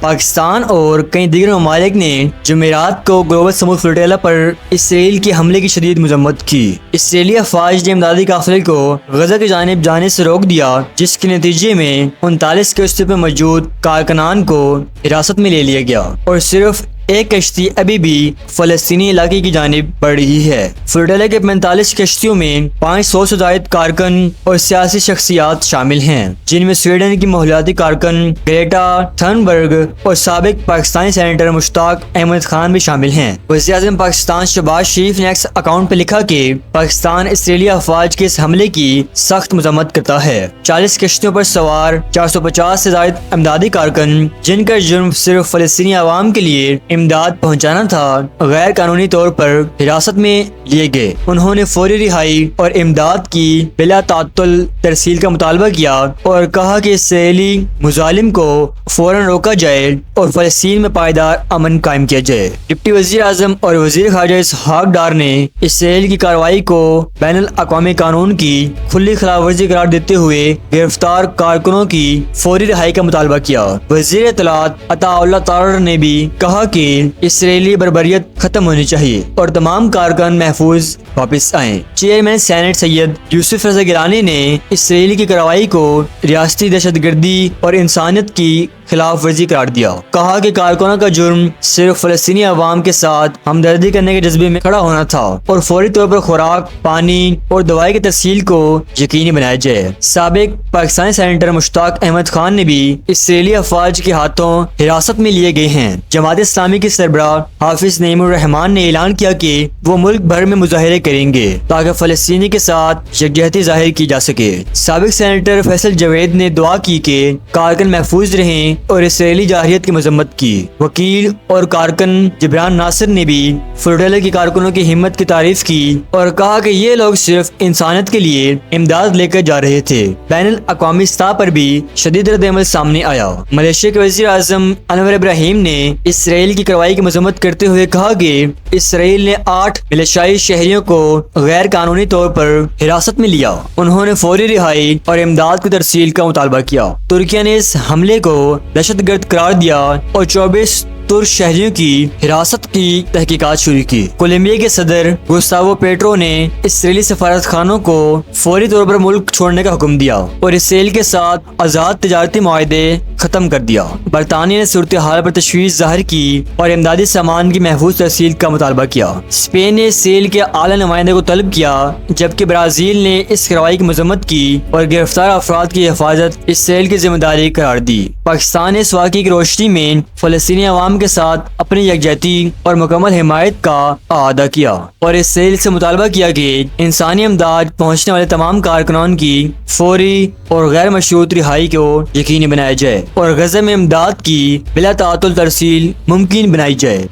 پاکستان اور کئی دیگر ممالک نے جمعرات کو گلوبل سمود فلوٹیلا پر اسرائیل کے حملے کی شدید مذمت کی۔ اسرائیلی افواج نے امدادی قافلے کو غزہ کی جانب جانے سے روک دیا، جس کے نتیجے میں 39 کشتیوں پر موجود کارکنان کو حراست میں لے لیا گیا اور صرف ایک کشتی ابھی بھی فلسطینی علاقے کی جانب بڑھ رہی ہے۔ فلوٹیلا کے 45 کشتیوں میں 500 سے زائد کارکن اور سیاسی شخصیات شامل ہیں، جن میں سویڈن کی ماحولیاتی کارکن گریٹا تھنبرگ اور سابق پاکستانی سینیٹر مشتاق احمد خان بھی شامل ہیں۔ وزیر اعظم پاکستان شہباز شریف نے ایکس اکاؤنٹ پر لکھا کہ پاکستان اسرائیلی افواج کے اس حملے کی سخت مذمت کرتا ہے۔ 40 کشتیوں پر سوار 450 سے زائد امدادی کارکن، جن کا جرم صرف فلسطینی عوام کے لیے امداد پہنچانا تھا، غیر قانونی طور پر حراست میں لیے گئے۔ انہوں نے فوری رہائی اور امداد کی بلا تعطل ترسیل کا مطالبہ کیا اور کہا کہ اسرائیلی مظالم کو فوراً روکا جائے اور فلسطین میں پائیدار امن قائم کیا جائے۔ ڈپٹی وزیر اعظم اور وزیر خارجہ اسحاق ڈار نے اسرائیل کی کارروائی کو بین الاقوامی قانون کی کھلی خلاف ورزی قرار دیتے ہوئے گرفتار کارکنوں کی فوری رہائی کا مطالبہ کیا۔ وزیر اطلاعات عطا اللہ طاہر نے بھی کہا کہ اسرائیلی بربریت ختم ہونی چاہیے اور تمام کارکن محفوظ واپس آئیں۔ چیئرمین سینٹ سید یوسف رضا گیلانی نے اسرائیل کی کارروائی کو ریاستی دہشت گردی اور انسانیت کی خلاف ورزی قرار دیا۔ کہا کہ کارکنوں کا جرم صرف فلسطینی عوام کے ساتھ ہمدردی کرنے کے جذبے میں کھڑا ہونا تھا اور فوری طور پر خوراک، پانی اور دوائی کی ترسیل کو یقینی بنایا جائے۔ سابق پاکستانی سینیٹر مشتاق احمد خان نے بھی اسرائیلی افواج کے ہاتھوں حراست میں لیے گئے ہیں۔ جماعت اسلامی کے سربراہ حافظ نعیم الرحمان نے اعلان کیا کہ وہ ملک بھر میں مظاہرے کریں گے تاکہ فلسطینی کے ساتھ یکجہتی ظاہر کی جا سکے۔ سابق سینیٹر فیصل جاوید نے دعا کی کہ کارکن محفوظ رہیں اور اسرائیلی جارحیت کی مذمت کی۔ وکیل اور کارکن جبران ناصر نے بھی فلوٹیلا کی کارکنوں کی ہمت کی تعریف کی اور کہا کہ یہ لوگ صرف انسانیت کے لیے امداد لے کر جا رہے تھے۔ بین الاقوامی سطح پر بھی شدید رد عمل سامنے آیا۔ ملائیشیا کے وزیر اعظم انور ابراہیم نے اسرائیل کی کارروائی کی مذمت کرتے ہوئے کہا کہ اسرائیل نے 8 ملیشیائی شہریوں کو غیر قانونی طور پر حراست میں لیا۔ انہوں نے فوری رہائی اور امداد کی ترسیل کا مطالبہ کیا۔ ترکیہ نے اس حملے کو دہشت گرد قرار دیا اور 24 ترک شہریوں کی حراست کی تحقیقات شروع کی۔ کولمبیا کے صدر گوستاوو پیٹرو نے اسرائیلی سفارت خانوں کو فوری طور پر ملک چھوڑنے کا حکم دیا اور اسرائیل کے ساتھ آزاد تجارتی معاہدے ختم کر دیا۔ برطانیہ نے صورتحال پر تشویش ظاہر کی اور امدادی سامان کی محفوظ ترسیل کا مطالبہ کیا۔ اسپین نے اسرائیل کے اعلیٰ نمائندے کو طلب کیا، جبکہ برازیل نے اس کارروائی کی مذمت کی اور گرفتار افراد کی حفاظت اسرائیل کی ذمہ داری قرار دی۔ پاکستان نے اس واقعے کی روشنی میں فلسطینی عوام کے ساتھ اپنی یکجہتی اور مکمل حمایت کا اعادہ کیا اور اسرائیل سے مطالبہ کیا کہ انسانی امداد پہنچنے والے تمام کارکنان کی فوری اور غیر مشروط رہائی کو یقینی بنایا جائے اور غزہ میں امداد کی بلا تعطل ترسیل ممکن بنائی جائے۔